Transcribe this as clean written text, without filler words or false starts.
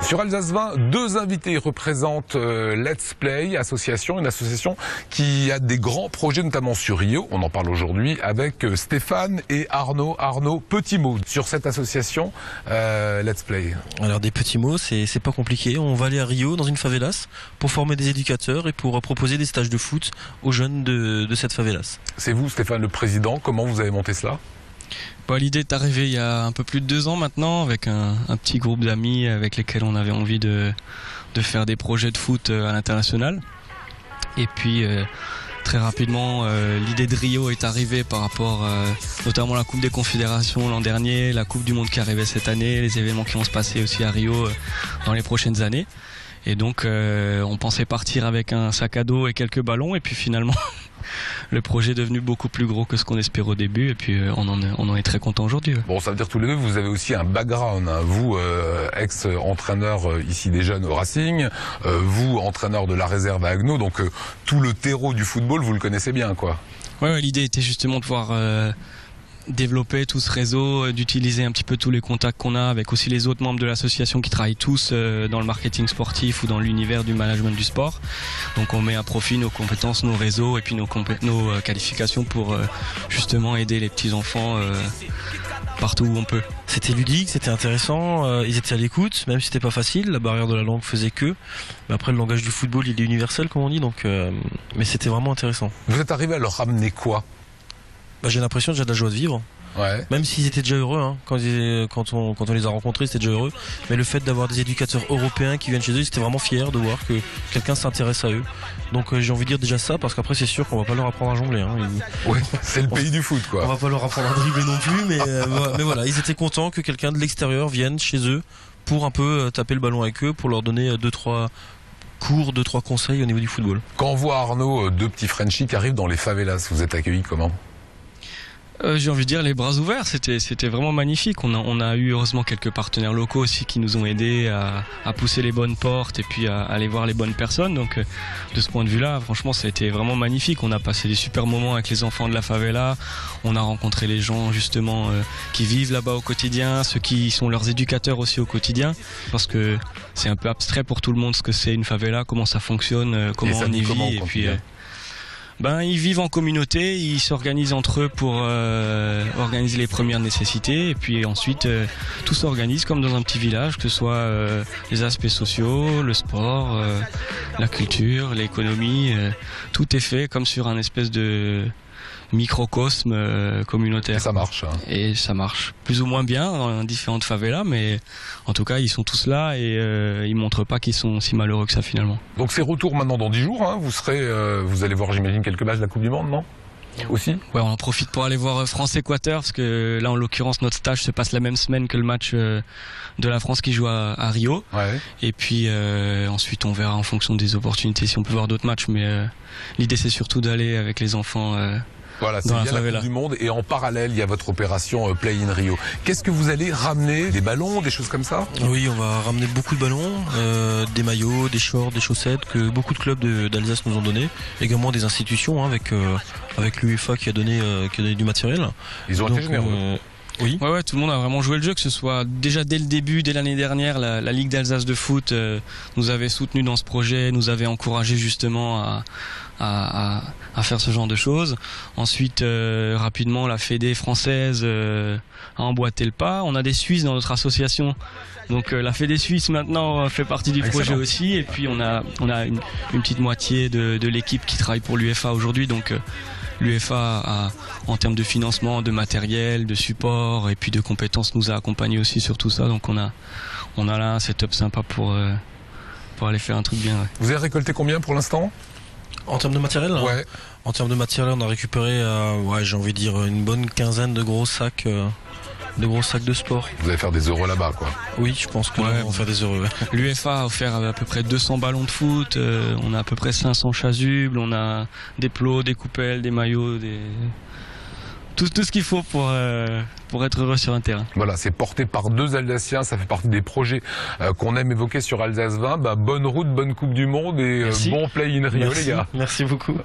Sur Alsace 20, deux invités représentent Let's Play, une association qui a des grands projets, notamment sur Rio. On en parle aujourd'hui avec Stéphane et Arnaud. Arnaud, petit mot sur cette association Let's Play. Alors des petits mots, c'est pas compliqué. On va aller à Rio, dans une favelas, pour former des éducateurs et pour proposer des stages de foot aux jeunes de cette favelas. C'est vous, Stéphane, le président. Comment vous avez monté cela ? L'idée est arrivée il y a un peu plus de 2 ans maintenant, avec un petit groupe d'amis avec lesquels on avait envie de faire des projets de foot à l'international. Et puis très rapidement, l'idée de Rio est arrivée par rapport notamment à la Coupe des Confédérations l'an dernier, la Coupe du Monde qui arrivait cette année, les événements qui vont se passer aussi à Rio dans les prochaines années. Et donc on pensait partir avec un sac à dos et quelques ballons, et puis finalement le projet est devenu beaucoup plus gros que ce qu'on espérait au début, et puis on en est très content aujourd'hui. Bon, ça veut dire tous les deux, vous avez aussi un background, hein. Vous, ex-entraîneur ici des jeunes au Racing, vous, entraîneur de la réserve à Haguenau, donc tout le terreau du football, vous le connaissez bien, quoi. Ouais, l'idée était justement de pouvoir développer tout ce réseau, d'utiliser un petit peu tous les contacts qu'on a avec aussi les autres membres de l'association qui travaillent tous dans le marketing sportif ou dans l'univers du management du sport. Donc on met à profit nos compétences, nos réseaux et puis nos qualifications pour justement aider les petits enfants partout où on peut. C'était ludique, c'était intéressant, ils étaient à l'écoute, même si c'était pas facile, la barrière de la langue faisait que. Mais après le langage du football il est universel comme on dit, donc mais c'était vraiment intéressant. Vous êtes arrivé à leur ramener quoi ? J'ai l'impression déjà de la joie de vivre. Ouais. Même s'ils étaient déjà heureux, hein. Quand on les a rencontrés, c'était déjà heureux. Mais le fait d'avoir des éducateurs européens qui viennent chez eux, ils étaient vraiment fiers de voir que quelqu'un s'intéresse à eux. Donc j'ai envie de dire déjà ça, parce qu'après c'est sûr qu'on va pas leur apprendre à jongler. Hein. Ouais, c'est le pays du foot, quoi. On va pas leur apprendre à dribbler non plus, mais voilà, ils étaient contents que quelqu'un de l'extérieur vienne chez eux pour un peu taper le ballon avec eux, pour leur donner 2-3 cours, 2-3 conseils au niveau du football. Quand on voit Arnaud, deux petits Frenchies qui arrivent dans les favelas, vous êtes accueillis comment ? J'ai envie de dire les bras ouverts, c'était vraiment magnifique. On a eu heureusement quelques partenaires locaux aussi qui nous ont aidés à pousser les bonnes portes et puis à aller voir les bonnes personnes. Donc de ce point de vue-là, franchement, ça a été vraiment magnifique. On a passé des super moments avec les enfants de la favela. On a rencontré les gens justement qui vivent là-bas au quotidien, ceux qui sont leurs éducateurs aussi au quotidien. Parce que c'est un peu abstrait pour tout le monde ce que c'est une favela, comment ça fonctionne, comment on y vit. Et puis ils vivent en communauté, ils s'organisent entre eux pour organiser les premières nécessités, et puis ensuite tout s'organise comme dans un petit village, que ce soit les aspects sociaux, le sport, la culture, l'économie, tout est fait comme sur un espèce de microcosme communautaire. Et ça marche. Hein. Et ça marche plus ou moins bien dans différentes favelas, mais en tout cas ils sont tous là et ils montrent pas qu'ils sont si malheureux que ça finalement. Donc c'est retour maintenant dans 10 jours, hein. Vous allez voir, j'imagine, quelques matchs de la Coupe du Monde, non ? Aussi ? Ouais, on en profite pour aller voir France-Équateur, parce que là en l'occurrence notre stage se passe la même semaine que le match de la France qui joue à Rio. Ouais. Et puis ensuite on verra en fonction des opportunités si on peut voir d'autres matchs, mais l'idée c'est surtout d'aller avec les enfants voilà, c'est bien la Coupe du Monde, et en parallèle il y a votre opération Play in Rio. Qu'est-ce que vous allez ramener ? Des ballons, des choses comme ça ? Oui, on va ramener beaucoup de ballons, des maillots, des shorts, des chaussettes que beaucoup de clubs d'Alsace nous ont donné. Également des institutions, hein, avec l'UEFA qui a donné du matériel. Ils ont été généreux. Oui. Ouais, tout le monde a vraiment joué le jeu, que ce soit déjà dès le début, dès l'année dernière, la Ligue d'Alsace de foot nous avait soutenus dans ce projet, nous avait encouragé justement à faire ce genre de choses. Ensuite, rapidement, la Fédé française a emboîté le pas. On a des Suisses dans notre association. Donc la Fédé suisse maintenant fait partie du projet aussi. Et puis on a une petite moitié de l'équipe qui travaille pour l'UEFA aujourd'hui. Donc l'UEFA, en termes de financement, de matériel, de support et puis de compétences, nous a accompagnés aussi sur tout ça. Donc on a là un setup sympa pour aller faire un truc bien. Ouais. Vous avez récolté combien pour l'instant ? En termes de matériel ? Ouais. En termes de matériel, on a récupéré, j'ai envie de dire, une bonne quinzaine de gros sacs de sport. Vous allez faire des euros là-bas, quoi. Oui, je pense qu'on va faire des euros. L'UEFA a offert à peu près 200 ballons de foot, on a à peu près 500 chasubles, on a des plots, des coupelles, des maillots, tout ce qu'il faut pour être heureux sur un terrain. Voilà, c'est porté par deux Alsaciens, ça fait partie des projets qu'on aime évoquer sur Alsace 20. Bonne route, bonne Coupe du Monde et bon Play in Rio, les gars. Merci beaucoup.